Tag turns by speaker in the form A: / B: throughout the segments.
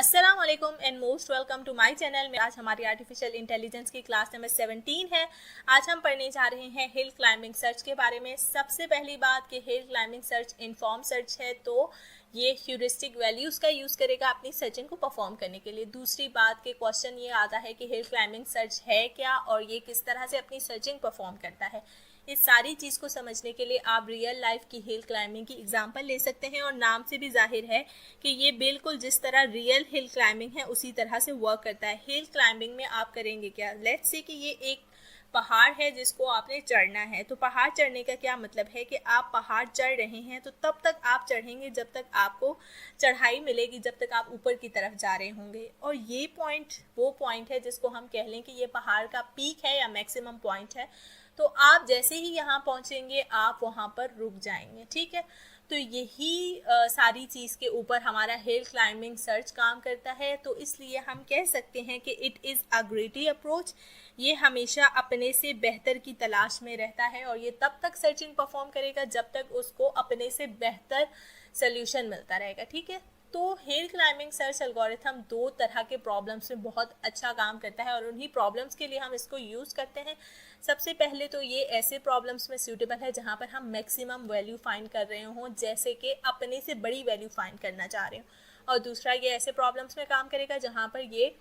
A: अस्सलाम वालेकुम and most welcome to my channel में। आज हमारी आर्टिफिशियल इंटेलिजेंस की क्लास नंबर 17 है। आज हम पढ़ने जा रहे हैं हिल क्लाइंबिंग सर्च के बारे में। सबसे पहली बात कि hill climbing search inform search है, तो ये ह्यूरिस्टिक वैल्यूज़ का यूज़ करेगा अपनी सर्चिंग को परफॉर्म करने के लिए। दूसरी बात के क्वेश्चन ये आता है कि हिल क्लाइंबिंग सर्च है क्या और ये किस तरह से अपनी सर्चिंग परफॉर्म करता है। इस सारी चीज़ को समझने के लिए आप रियल लाइफ की हिल क्लाइंबिंग की एग्जांपल ले सकते हैं और नाम से भी जाहिर है कि ये बिल्कुल जिस तरह रियल हिल क्लाइंबिंग है उसी तरह से वर्क करता है। हिल क्लाइंबिंग में आप करेंगे क्या, लेट्स से कि ये एक पहाड़ है जिसको आपने चढ़ना है। तो पहाड़ चढ़ने का क्या मतलब है कि आप पहाड़ चढ़ रहे हैं तो तब तक आप चढ़ेंगे जब तक आपको चढ़ाई मिलेगी, जब तक आप ऊपर की तरफ जा रहे होंगे। और ये पॉइंट वो पॉइंट है जिसको हम कह लें कि ये पहाड़ का पीक है या मैक्सिमम पॉइंट है। तो आप जैसे ही यहाँ पहुँचेंगे आप वहाँ पर रुक जाएंगे, ठीक है। तो यही सारी चीज़ के ऊपर हमारा हिल क्लाइंबिंग सर्च काम करता है। तो इसलिए हम कह सकते हैं कि it is a greedy approach. ये हमेशा अपने से बेहतर की तलाश में रहता है और ये तब तक सर्चिंग परफॉर्म करेगा जब तक उसको अपने से बेहतर सोल्यूशन मिलता रहेगा, ठीक है। तो हिल क्लाइंबिंग सर्च एल्गोरिथम दो तरह के प्रॉब्लम्स में बहुत अच्छा काम करता है और उन्हीं प्रॉब्लम्स के लिए हम इसको यूज़ करते हैं। सबसे पहले तो ये ऐसे प्रॉब्लम्स में सूटेबल है जहाँ पर हम मैक्सिमम वैल्यू फाइंड कर रहे हों, जैसे कि अपने से बड़ी वैल्यू फाइंड करना चाह रहे हो। और दूसरा ये ऐसे प्रॉब्लम्स में काम करेगा जहाँ पर ये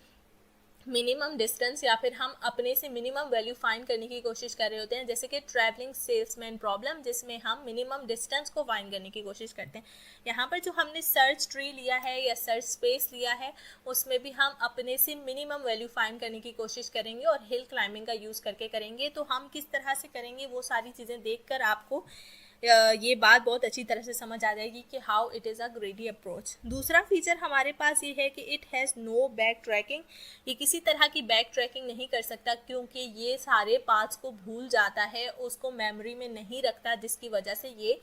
A: मिनिमम डिस्टेंस या फिर हम अपने से मिनिमम वैल्यू फाइंड करने की कोशिश कर रहे होते हैं, जैसे कि ट्रैवलिंग सेल्समैन प्रॉब्लम, जिसमें हम मिनिमम डिस्टेंस को फाइंड करने की कोशिश करते हैं। यहाँ पर जो हमने सर्च ट्री लिया है या सर्च स्पेस लिया है उसमें भी हम अपने से मिनिमम वैल्यू फाइंड करने की कोशिश करेंगे और हिल क्लाइंबिंग का यूज़ करके करेंगे। तो हम किस तरह से करेंगे वो सारी चीज़ें देख कर आपको ये बात बहुत अच्छी तरह से समझ आ जाएगी कि how it is a greedy approach. दूसरा फीचर हमारे पास ये है कि it has no backtracking. ये किसी तरह की बैक ट्रैकिंग नहीं कर सकता क्योंकि ये सारे पाथ्स को भूल जाता है, उसको मेमोरी में नहीं रखता, जिसकी वजह से ये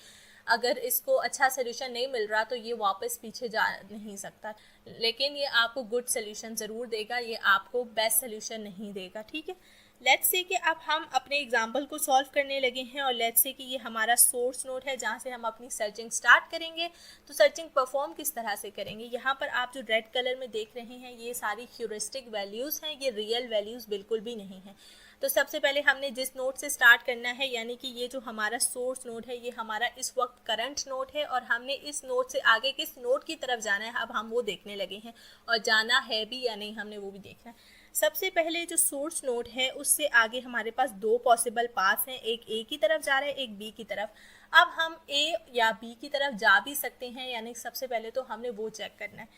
A: अगर इसको अच्छा सोल्यूशन नहीं मिल रहा तो ये वापस पीछे जा नहीं सकता। लेकिन ये आपको गुड सोल्यूशन ज़रूर देगा, ये आपको बेस्ट सोल्यूशन नहीं देगा, ठीक है। लेट्स से कि अब हम अपने एग्जाम्पल को सॉल्व करने लगे हैं और लेट्स से कि ये हमारा सोर्स नोड है जहाँ से हम अपनी सर्चिंग स्टार्ट करेंगे। तो सर्चिंग परफॉर्म किस तरह से करेंगे, यहाँ पर आप जो रेड कलर में देख रहे हैं ये सारी ह्यूरिस्टिक वैल्यूज़ हैं, ये रियल वैल्यूज़ बिल्कुल भी नहीं है। तो सबसे पहले हमने जिस नोड से स्टार्ट करना है, यानी कि ये जो हमारा सोर्स नोड है ये हमारा इस वक्त करंट नोड है और हमने इस नोड से आगे किस नोड की तरफ जाना है अब हम वो देखने लगे हैं, और जाना है भी या नहीं हमने वो भी देखना है। सबसे पहले जो सोर्स नोड है उससे आगे हमारे पास दो पॉसिबल पाथ्स हैं, एक ए की तरफ जा रहा है एक बी की तरफ। अब हम ए या बी की तरफ जा भी सकते हैं, यानी सबसे पहले तो हमने वो चेक करना है।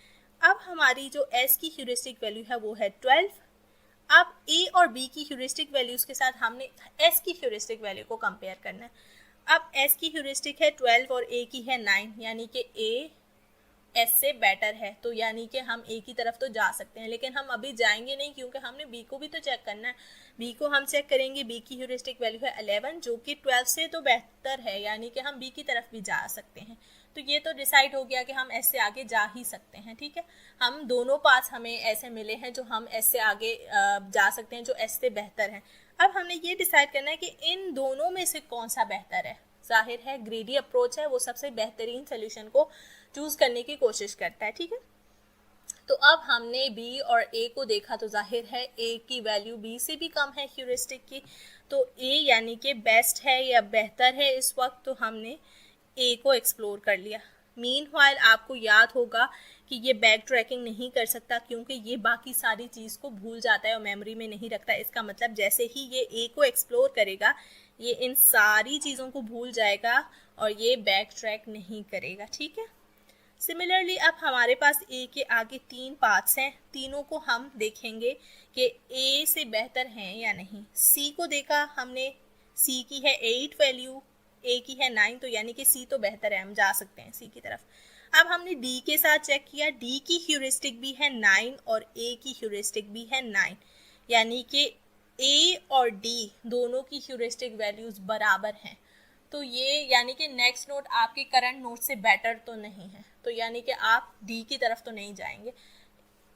A: अब हमारी जो एस की ह्यूरिस्टिक वैल्यू है वो है 12। अब ए और बी की ह्यूरिस्टिक वैल्यूज़ के साथ हमने एस की ह्यूरिस्टिक वैल्यू को कंपेयर करना है। अब एस की ह्यूरिस्टिक है 12 और ए की है 9, यानी कि ए एस से बेटर है, तो यानी कि हम ए की तरफ तो जा सकते हैं। लेकिन हम अभी जाएंगे नहीं क्योंकि हमने बी को भी तो चेक करना है। बी को हम चेक करेंगे, बी की ह्यूरिस्टिक वैल्यू है 11 जो कि 12 से तो बेहतर है, यानी कि हम बी की तरफ भी जा सकते हैं। तो ये तो डिसाइड हो गया कि हम एस से आगे जा ही सकते हैं, ठीक है। हम दोनों पास हमें ऐसे मिले हैं जो हम एस से आगे जा सकते हैं, जो एस से बेहतर हैं। अब हमने ये डिसाइड करना है कि इन दोनों में से कौन सा बेहतर है। जाहिर है ग्रेडी अप्रोच है, वो सबसे बेहतरीन सोल्यूशन को चूज़ करने की कोशिश करता है, ठीक है। तो अब हमने बी और ए को देखा तो जाहिर है ए की वैल्यू बी से भी कम है ह्यूरिस्टिक की, तो ए यानी कि बेस्ट है या बेहतर है इस वक्त, तो हमने ए को एक्सप्लोर कर लिया। मीनवाइल आपको याद होगा कि ये बैक ट्रैकिंग नहीं कर सकता क्योंकि ये बाकी सारी चीज़ को भूल जाता है और मेमोरी में नहीं रखता। इसका मतलब जैसे ही ये ए को एक्सप्लोर करेगा ये इन सारी चीज़ों को भूल जाएगा और ये बैक ट्रैक नहीं करेगा, ठीक है। सिमिलरली अब हमारे पास ए के आगे तीन पाथ्स हैं, तीनों को हम देखेंगे कि ए से बेहतर हैं या नहीं। सी को देखा हमने, सी की है 8 वैल्यू, ए की है 9, तो यानी कि सी तो बेहतर है, हम जा सकते हैं सी की तरफ। अब हमने डी के साथ चेक किया, डी की ह्यूरिस्टिक भी है 9 और ए की ह्यूरिस्टिक भी है 9, यानी कि ए और डी दोनों की ह्यूरिस्टिक वैल्यूज़ बराबर हैं। तो ये यानी कि नेक्स्ट नोड आपके करंट नोड से बेटर तो नहीं है, तो यानी कि आप डी की तरफ तो नहीं जाएंगे।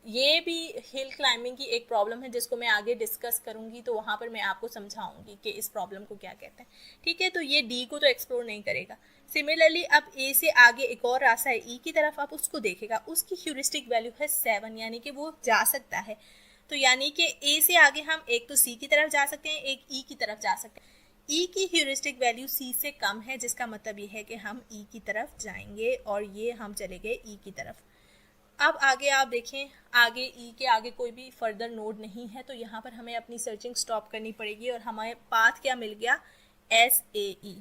A: ये भी हिल क्लाइंबिंग की एक प्रॉब्लम है जिसको मैं आगे डिस्कस करूंगी, तो वहाँ पर मैं आपको समझाऊंगी कि इस प्रॉब्लम को क्या कहते हैं। ठीक है, तो ये डी को तो एक्सप्लोर नहीं करेगा। सिमिलरली अब ए से आगे एक और रास्ता है ई की तरफ, आप उसको देखेगा, उसकी ह्यूरिस्टिक वैल्यू है 7, यानी कि वो जा सकता है। तो यानी कि ए से आगे हम एक तो सी की तरफ जा सकते हैं, एक ई की तरफ जा सकते हैं। ई की ह्यूरिस्टिक वैल्यू सी से कम है, जिसका मतलब ये है कि हम ई की तरफ जाएंगे, और ये हम चले गए ई की तरफ। अब आगे आप देखें, आगे ई के आगे कोई भी फर्दर नोड नहीं है, तो यहाँ पर हमें अपनी सर्चिंग स्टॉप करनी पड़ेगी, और हमें पाथ क्या मिल गया, एस ए ई।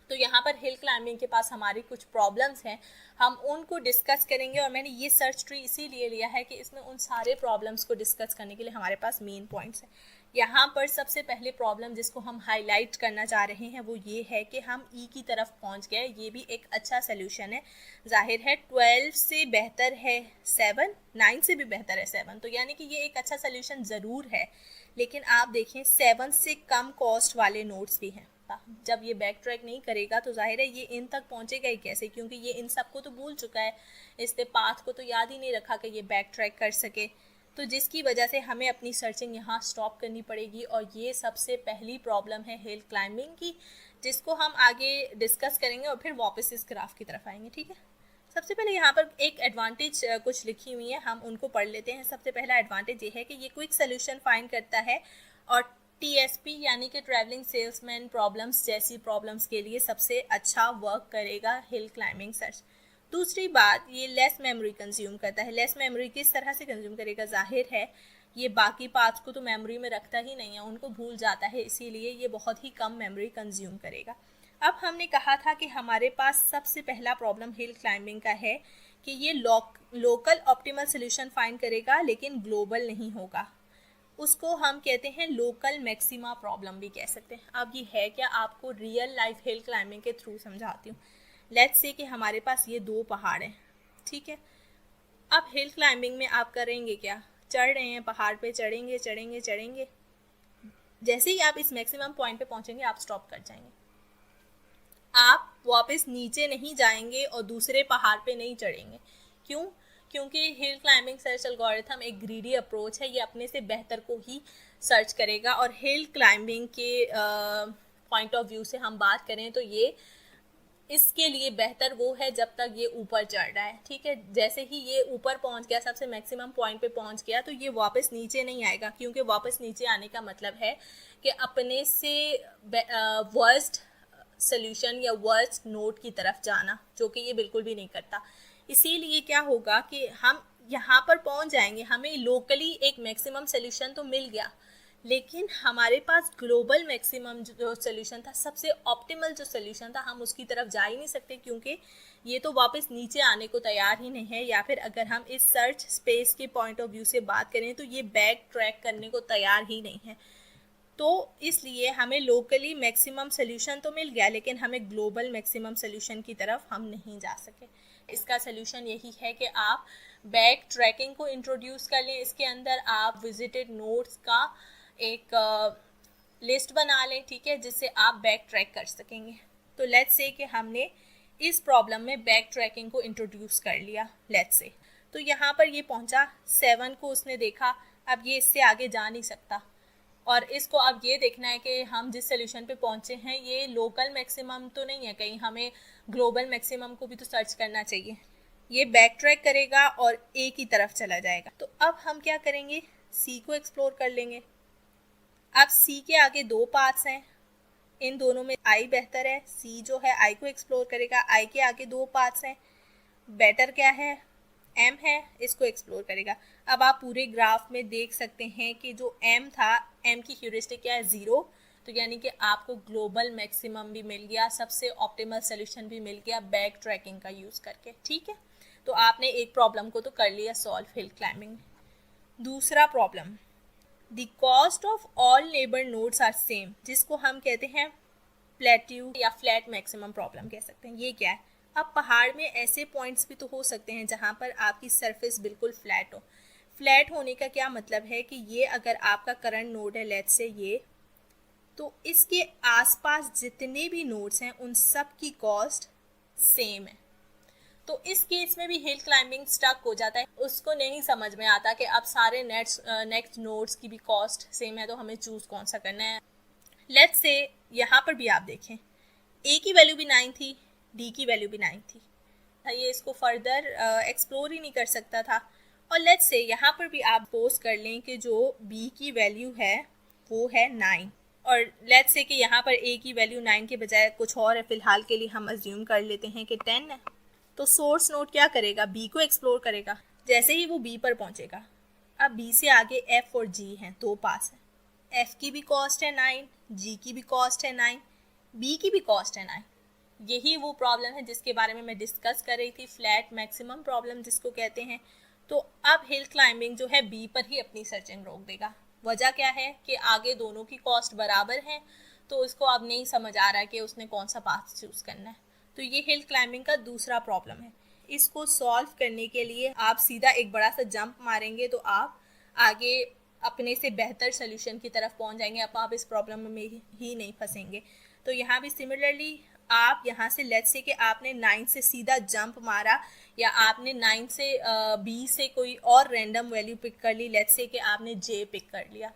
A: तो यहाँ पर हिल क्लाइंबिंग के पास हमारी कुछ प्रॉब्लम्स हैं, हम उनको डिस्कस करेंगे, और मैंने ये सर्च ट्री इसीलिए लिया है कि इसमें उन सारे प्रॉब्लम्स को डिस्कस करने के लिए हमारे पास मेन पॉइंट्स हैं। यहाँ पर सबसे पहले प्रॉब्लम जिसको हम हाईलाइट करना चाह रहे हैं वो ये है कि हम ई की तरफ पहुँच गए। ये भी एक अच्छा सोल्यूशन है, जाहिर है 12 से बेहतर है 7, 9 से भी बेहतर है 7, तो यानी कि ये एक अच्छा सोल्यूशन ज़रूर है। लेकिन आप देखें 7 से कम कॉस्ट वाले नोट्स भी हैं। जब ये बैक ट्रैक नहीं करेगा तो जाहिर है ये इन तक पहुंचेगा ही कैसे, क्योंकि ये इन सबको तो भूल चुका है, इसने पाथ को तो याद ही नहीं रखा कि ये बैक ट्रैक कर सके। तो जिसकी वजह से हमें अपनी सर्चिंग यहाँ स्टॉप करनी पड़ेगी, और ये सबसे पहली प्रॉब्लम है हिल क्लाइंबिंग की, जिसको हम आगे डिस्कस करेंगे और फिर वापस इस ग्राफ की तरफ आएंगे। ठीक है, सबसे पहले यहाँ पर एक एडवांटेज कुछ लिखी हुई है, हम उनको पढ़ लेते हैं। सबसे पहला एडवांटेज ये है कि ये क्विक सोल्यूशन फाइंड करता है, और TSP यानी कि ट्रैवलिंग सेल्समैन प्रॉब्लम्स जैसी प्रॉब्लम्स के लिए सबसे अच्छा वर्क करेगा हिल क्लाइंबिंग सर्च। दूसरी बात, ये लेस मेमोरी कंज्यूम करता है। लेस मेमोरी किस तरह से कंज्यूम करेगा, जाहिर है ये बाकी पार्ट्स को तो मेमोरी में रखता ही नहीं है, उनको भूल जाता है, इसीलिए ये बहुत ही कम मेमोरी कंज्यूम करेगा। अब हमने कहा था कि हमारे पास सबसे पहला प्रॉब्लम हिल क्लाइंबिंग का है कि ये लोकल ऑप्टिमल सोल्यूशन फाइंड करेगा, लेकिन ग्लोबल नहीं होगा। उसको हम कहते हैं लोकल मैक्सिमा प्रॉब्लम भी कह सकते हैं। अब ये है क्या, आपको रियल लाइफ हिल क्लाइंबिंग के थ्रू समझाती हूँ। लेट्स से कि हमारे पास ये 2 पहाड़ हैं, ठीक है। अब हिल क्लाइंबिंग में आप करेंगे क्या, चढ़ रहे हैं पहाड़ पे, चढ़ेंगे चढ़ेंगे चढ़ेंगे, जैसे ही आप इस मैक्सिमम पॉइंट पे पहुंचेंगे आप स्टॉप कर जाएंगे, आप वापस नीचे नहीं जाएंगे और दूसरे पहाड़ पे नहीं चढ़ेंगे। क्यों, क्योंकि हिल क्लाइंबिंग सर्च एल्गोरिथम एक ग्रीडी अप्रोच है, ये अपने से बेहतर को ही सर्च करेगा। और हिल क्लाइंबिंग के पॉइंट ऑफ व्यू से हम बात करें तो ये इसके लिए बेहतर वो है जब तक ये ऊपर चढ़ रहा है। ठीक है, जैसे ही ये ऊपर पहुंच गया, सबसे मैक्सिमम पॉइंट पे पहुंच गया, तो ये वापस नीचे नहीं आएगा, क्योंकि वापस नीचे आने का मतलब है कि अपने से वर्स्ट सोल्यूशन या वर्स्ट नोट की तरफ जाना, जो कि ये बिल्कुल भी नहीं करता। इसीलिए क्या होगा कि हम यहाँ पर पहुँच जाएंगे, हमें लोकली एक मैक्सिमम सोल्यूशन तो मिल गया, लेकिन हमारे पास ग्लोबल मैक्सिमम जो सोल्यूशन था, सबसे ऑप्टिमल जो सोल्यूशन था, हम उसकी तरफ जा ही नहीं सकते, क्योंकि ये तो वापस नीचे आने को तैयार ही नहीं है। या फिर अगर हम इस सर्च स्पेस के पॉइंट ऑफ व्यू से बात करें तो ये बैक ट्रैक करने को तैयार ही नहीं है। तो इसलिए हमें लोकली मैक्सिमम सोल्यूशन तो मिल गया, लेकिन हमें ग्लोबल मैक्सिमम सोल्यूशन की तरफ हम नहीं जा सके। इसका सोल्यूशन यही है कि आप बैक ट्रैकिंग को इंट्रोड्यूस कर लें। इसके अंदर आप विजिटेड नोट्स का एक लिस्ट बना लें, ठीक है, जिससे आप बैक ट्रैक कर सकेंगे। तो लेट्स से कि हमने इस प्रॉब्लम में बैक ट्रैकिंग को इंट्रोड्यूस कर लिया, लेट्स से। तो यहाँ पर ये पहुँचा 7 को उसने देखा, अब ये इससे आगे जा नहीं सकता, और इसको अब ये देखना है कि हम जिस सोल्यूशन पे पहुँचे हैं ये लोकल मैक्सिमम तो नहीं है, कहीं हमें ग्लोबल मैक्सिमम को भी तो सर्च करना चाहिए। ये बैक ट्रैक करेगा और ए की तरफ चला जाएगा। तो अब हम क्या करेंगे, सी को एक्सप्लोर कर लेंगे। अब सी के आगे 2 पाथ्स हैं, इन दोनों में आई बेहतर है, सी जो है आई को एक्सप्लोर करेगा। आई के आगे 2 पाथ्स हैं, बेटर क्या है, एम है, इसको एक्सप्लोर करेगा। अब आप पूरे ग्राफ में देख सकते हैं कि जो एम था, एम की ह्यूरिस्टिक क्या है, 0, तो यानी कि आपको ग्लोबल मैक्सिमम भी मिल गया, सबसे ऑप्टिमल सोल्यूशन भी मिल गया बैक ट्रैकिंग का यूज़ करके। ठीक है, तो आपने एक प्रॉब्लम को तो कर लिया सॉल्व हिल क्लाइंबिंग। दूसरा problem, the cost of all neighbour nodes are same, जिसको हम कहते हैं प्लेट्यू या फ्लैट मैक्सिमम प्रॉब्लम कह सकते हैं। ये क्या है, अब पहाड़ में ऐसे पॉइंट्स भी तो हो सकते हैं जहाँ पर आपकी सरफेस बिल्कुल फ्लैट हो। फ्लैट होने का क्या मतलब है कि ये अगर आपका करंट नोड है, लेट्स से ये, तो इसके आसपास जितने भी नोड्स हैं उन सब की कॉस्ट सेम है। तो इस केस में भी हिल क्लाइंबिंग स्टक हो जाता है, उसको नहीं समझ में आता कि अब सारे नेक्स्ट नोड्स की भी कॉस्ट सेम है तो हमें चूज कौन सा करना है। लेट्स से यहाँ पर भी आप देखें ए की वैल्यू भी 9 थी, डी की वैल्यू भी 9 थी, ये इसको फर्दर एक्सप्लोर ही नहीं कर सकता था। और लेट्स से यहाँ पर भी आप पोज कर लें कि जो बी की वैल्यू है वो है 9, और लेट्स से कि यहाँ पर ए की वैल्यू 9 के बजाय कुछ और है, फिलहाल के लिए हम अज्यूम कर लेते हैं कि 10 है। तो सोर्स नोड क्या करेगा, बी को एक्सप्लोर करेगा। जैसे ही वो बी पर पहुंचेगा, अब बी से आगे एफ और जी हैं, दो पास है, एफ की भी कॉस्ट है 9, जी की भी कॉस्ट है 9, बी की भी कॉस्ट है 9। यही वो प्रॉब्लम है जिसके बारे में मैं डिस्कस कर रही थी, फ्लैट मैक्सिमम प्रॉब्लम जिसको कहते हैं। तो अब हिल क्लाइंबिंग जो है बी पर ही अपनी सर्चिंग रोक देगा। वजह क्या है कि आगे दोनों की कॉस्ट बराबर है, तो उसको अब नहीं समझ आ रहा है कि उसने कौन सा पाथ चूज करना है। तो ये हिल क्लाइंबिंग का दूसरा प्रॉब्लम है। इसको सॉल्व करने के लिए आप सीधा एक बड़ा सा जंप मारेंगे तो आप आगे अपने से बेहतर सोल्यूशन की तरफ पहुंच जाएंगे, अब आप इस प्रॉब्लम में ही नहीं फंसेंगे। तो यहाँ भी सिमिलरली आप यहाँ से लेट्स से कि आपने 9 से सीधा जंप मारा, या आपने 9 से बी से कोई और रैंडम वैल्यू पिक कर ली, लेट्स से कि आपने जे पिक कर लिया,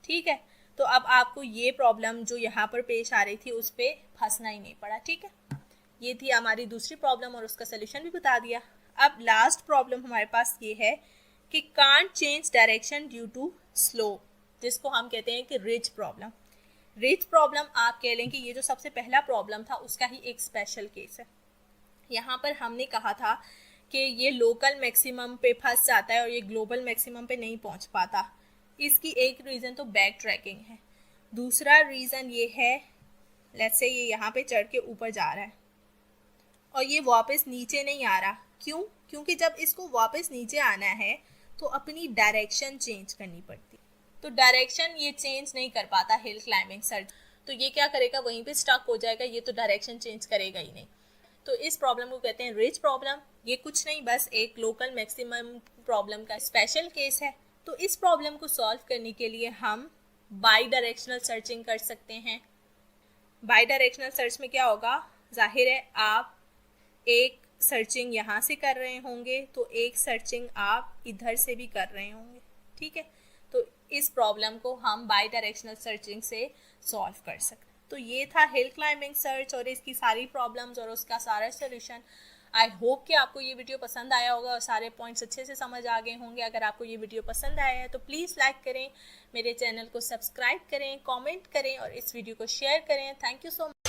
A: ठीक है। तो अब आपको ये प्रॉब्लम जो यहाँ पर पेश आ रही थी उस पर फंसना ही नहीं पड़ा, ठीक है। ये थी हमारी दूसरी प्रॉब्लम और उसका सोल्यूशन भी बता दिया। अब लास्ट प्रॉब्लम हमारे पास ये है कि can't change direction due to slow, जिसको हम कहते हैं कि रिज प्रॉब्लम। रिज प्रॉब्लम आप कह लें कि ये जो सबसे पहला प्रॉब्लम था उसका ही एक स्पेशल केस है। यहाँ पर हमने कहा था कि ये लोकल मैक्सिमम पे फंस जाता है और ये ग्लोबल मैक्सिमम पे नहीं पहुँच पाता। इसकी एक रीज़न तो बैक ट्रैकिंग है, दूसरा रीज़न ये है लेट्स से ये यहाँ पे चढ़ के ऊपर जा रहा है और ये वापस नीचे नहीं आ रहा। क्यों? क्योंकि जब इसको वापस नीचे आना है तो अपनी डायरेक्शन चेंज करनी पड़ती, तो डायरेक्शन ये चेंज नहीं कर पाता हिल क्लाइंबिंग सर्च। तो ये क्या करेगा, वहीं पे स्टक हो जाएगा, ये तो डायरेक्शन चेंज करेगा ही नहीं। तो इस प्रॉब्लम को कहते हैं रिज प्रॉब्लम। ये कुछ नहीं, बस एक लोकल मैक्सिमम प्रॉब्लम का स्पेशल केस है। तो इस प्रॉब्लम को सॉल्व करने के लिए हम बाई डायरेक्शनल सर्चिंग कर सकते हैं। बाई डायरेक्शनल सर्च में क्या होगा, जाहिर है आप एक सर्चिंग यहाँ से कर रहे होंगे तो एक सर्चिंग आप इधर से भी कर रहे होंगे, ठीक है। तो इस प्रॉब्लम को हम बाई डायरेक्शनल सर्चिंग से सॉल्व कर सकते हैं। तो ये था हिल क्लाइंबिंग सर्च और इसकी सारी प्रॉब्लम्स और उसका सारा सोल्यूशन। आई होप कि आपको ये वीडियो पसंद आया होगा और सारे पॉइंट्स अच्छे से समझ आ गए होंगे। अगर आपको ये वीडियो पसंद आया है तो प्लीज़ लाइक करें, मेरे चैनल को सब्सक्राइब करें, कमेंट करें और इस वीडियो को शेयर करें। Thank you so much.